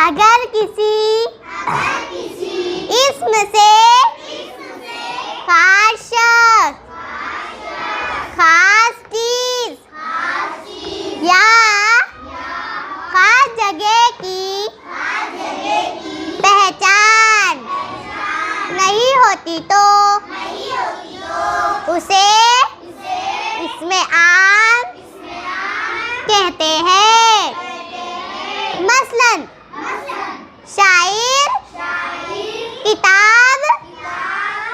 अगर किसी इस्म से खास शख्स, खास चीज या खास जगह की पहचान नहीं होती तो उसे इसमें आम कहते हैं। मसलन शायर, किताब,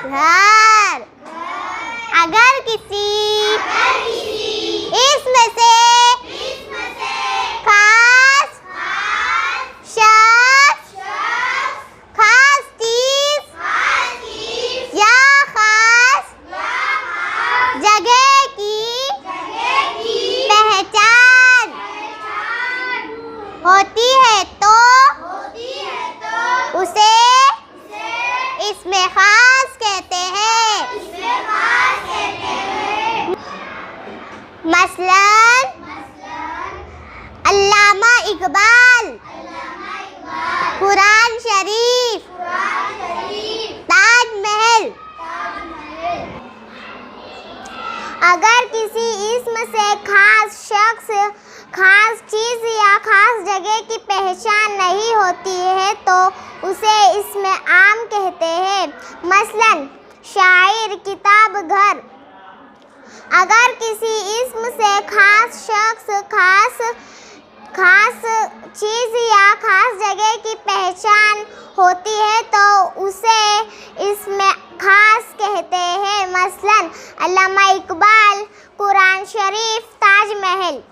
घर। अगर किसी इसमें से खास शख्स, खास चीज या खास जगह की पहचान होती है तो उसे इसमें खास कहते हैं। मसलन अल्लामा इकबाल, कुरान शरीफ, ताजमहल। अगर किसी इस्म से खास शख्स, खास चीज या खास जगह की पहचान नहीं होती है तो उसे इसमें आम कहते हैं। मसलन शायर, किताब, घर। अगर किसी इस्म से खास शख्स, खास चीज या खास जगह की पहचान होती है तो उसे इसमें खास कहते हैं। मसलन अल्लामा इकबाल, कुरान शरीफ, ताजमहल।